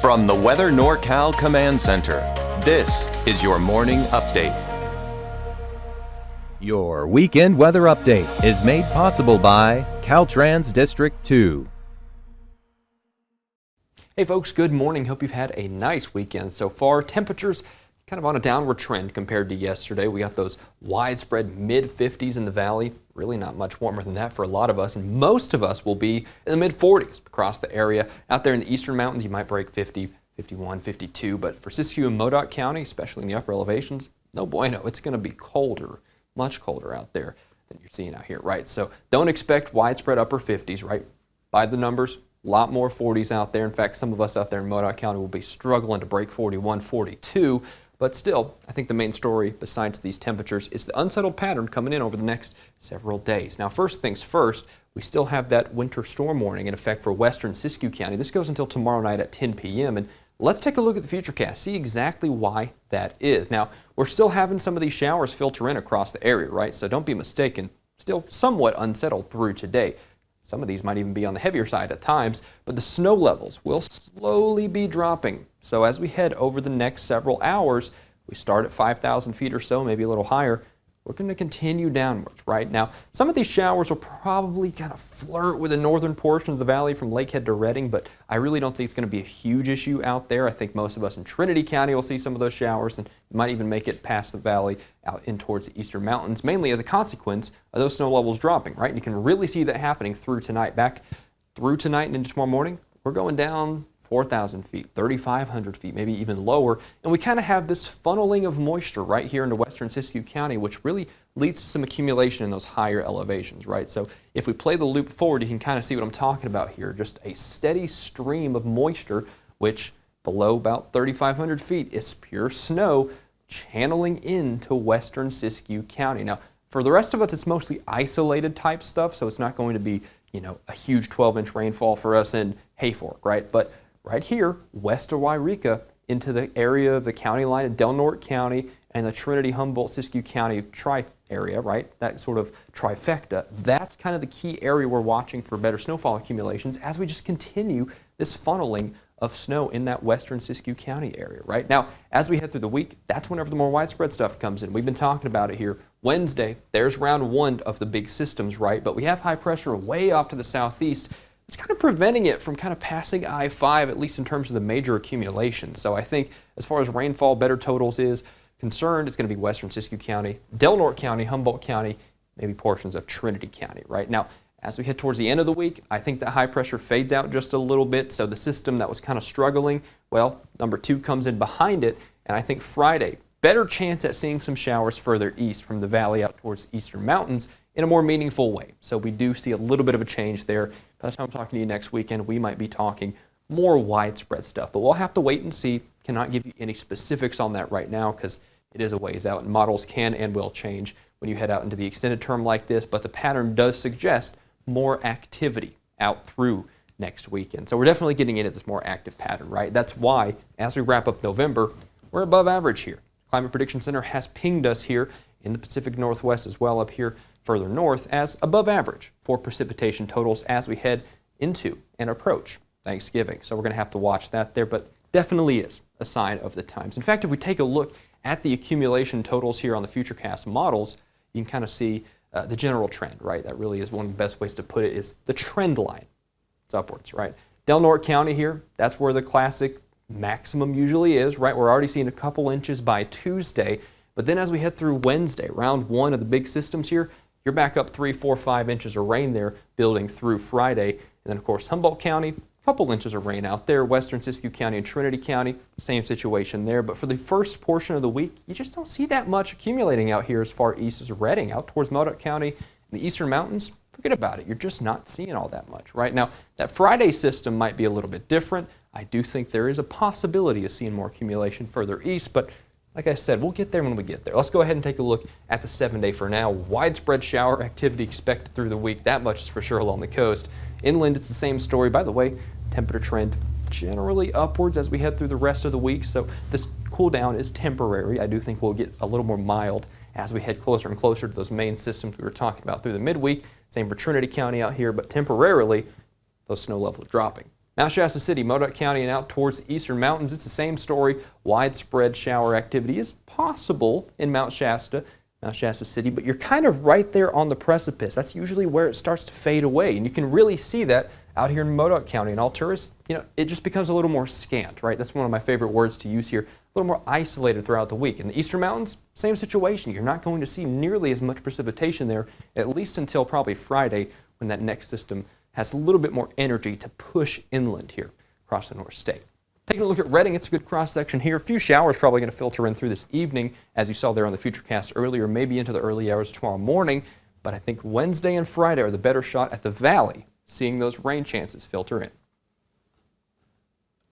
From the Weather NorCal Command Center, this is your morning update. Your weekend weather update is made possible by Caltrans District 2. Hey folks, good morning. Hope you've had a nice weekend so far. Temperatures kind of on a downward trend compared to yesterday. We got those widespread mid-50s in the valley. Really not much warmer than that for a lot of us, and most of us will be in the mid-40s across the area. Out there in the eastern mountains, you might break 50, 51, 52, but for Siskiyou and Modoc County, especially in the upper elevations, no bueno. It's going to be colder, much colder out there than you're seeing out here, right? So don't expect widespread upper 50s, right? By the numbers, a lot more 40s out there. In fact, some of us out there in Modoc County will be struggling to break 41, 42. But still, I think the main story besides these temperatures is the unsettled pattern coming in over the next several days. Now, first things first, we still have that winter storm warning in effect for western Siskiyou County. This goes until tomorrow night at 10 p.m. And let's take a look at the futurecast, see exactly why that is. Now, we're still having some of these showers filter in across the area, right? So don't be mistaken, still somewhat unsettled through today. Some of these might even be on the heavier side at times, but the snow levels will slowly be dropping. So as we head over the next several hours, we start at 5,000 feet or so, maybe a little higher. We're going to continue downwards, right? Now, some of these showers will probably kind of flirt with the northern portion of the valley from Lakehead to Redding, but I really don't think it's going to be a huge issue out there. I think most of us in Trinity County will see some of those showers and might even make it past the valley out in towards the eastern mountains, mainly as a consequence of those snow levels dropping, right? And you can really see that happening through tonight. Back through tonight and into tomorrow morning, we're going down 4,000 feet, 3,500 feet, maybe even lower. And we kind of have this funneling of moisture right here into western Siskiyou County, which really leads to some accumulation in those higher elevations, right? So if we play the loop forward, you can kind of see what I'm talking about here. Just a steady stream of moisture, which below about 3,500 feet is pure snow channeling into western Siskiyou County. Now, for the rest of us, it's mostly isolated type stuff, so it's not going to be, a huge 12-inch rainfall for us in Hayfork, right? But right here, west of Wairika, into the area of the county line of Del Norte County and the Trinity, Humboldt, Siskiyou County area, right? That sort of trifecta. That's kind of the key area we're watching for better snowfall accumulations as we just continue this funneling of snow in that western Siskiyou County area, right? Now, as we head through the week, that's whenever the more widespread stuff comes in. We've been talking about it here. Wednesday, there's round one of the big systems, right? But we have high pressure way off to the southeast. It's kind of preventing it from kind of passing I-5, at least in terms of the major accumulation. So I think as far as rainfall, better totals is concerned, it's going to be western Siskiyou County, Del Norte County, Humboldt County, maybe portions of Trinity County, right? Now, as we head towards the end of the week, I think that high pressure fades out just a little bit. So the system that was kind of struggling, well, number two comes in behind it. And I think Friday, better chance at seeing some showers further east from the valley out towards the eastern mountains in a more meaningful way. So we do see a little bit of a change there. By the time I'm talking to you next weekend, we might be talking more widespread stuff. But we'll have to wait and see. Cannot give you any specifics on that right now because it is a ways out, and models can and will change when you head out into the extended term like this. But the pattern does suggest more activity out through next weekend. So we're definitely getting into this more active pattern, right? That's why, as we wrap up November, we're above average here. Climate Prediction Center has pinged us here in the Pacific Northwest as well up here further north as above average for precipitation totals as we head into and approach Thanksgiving. So we're going to have to watch that there, but definitely is a sign of the times. In fact, if we take a look at the accumulation totals here on the Futurecast models, you can kind of see the general trend, right? That really is one of the best ways to put it is the trend line. It's upwards, right? Del Norte County here, that's where the classic maximum usually is, right? We're already seeing a couple inches by Tuesday, but then as we head through Wednesday, round one of the big systems here, you're back up 3, 4, 5 inches of rain there building through Friday. And then, of course, Humboldt County, a couple inches of rain out there. Western Siskiyou County and Trinity County, same situation there. But for the first portion of the week, you just don't see that much accumulating out here as far east as Redding, out towards Modoc County and the eastern mountains. Forget about it. You're just not seeing all that much, right? Now, that Friday system might be a little bit different. I do think there is a possibility of seeing more accumulation further east, but like I said, we'll get there when we get there. Let's go ahead and take a look at the 7-day for now. Widespread shower activity expected through the week. That much is for sure along the coast. Inland, it's the same story. By the way, temperature trend generally upwards as we head through the rest of the week. So this cool down is temporary. I do think we'll get a little more mild as we head closer and closer to those main systems we were talking about through the midweek. Same for Trinity County out here, but temporarily those snow levels are dropping. Mount Shasta City, Modoc County, and out towards the eastern mountains, it's the same story. Widespread shower activity is possible in Mount Shasta City, but you're kind of right there on the precipice. That's usually where it starts to fade away, and you can really see that out here in Modoc County. And Alturas, it just becomes a little more scant, right? That's one of my favorite words to use here. A little more isolated throughout the week. In the eastern mountains, same situation. You're not going to see nearly as much precipitation there, at least until probably Friday, when that next system has a little bit more energy to push inland here across the North State. Taking a look at Redding, it's a good cross-section here. A few showers probably going to filter in through this evening, as you saw there on the Futurecast earlier, maybe into the early hours tomorrow morning. But I think Wednesday and Friday are the better shot at the valley, seeing those rain chances filter in.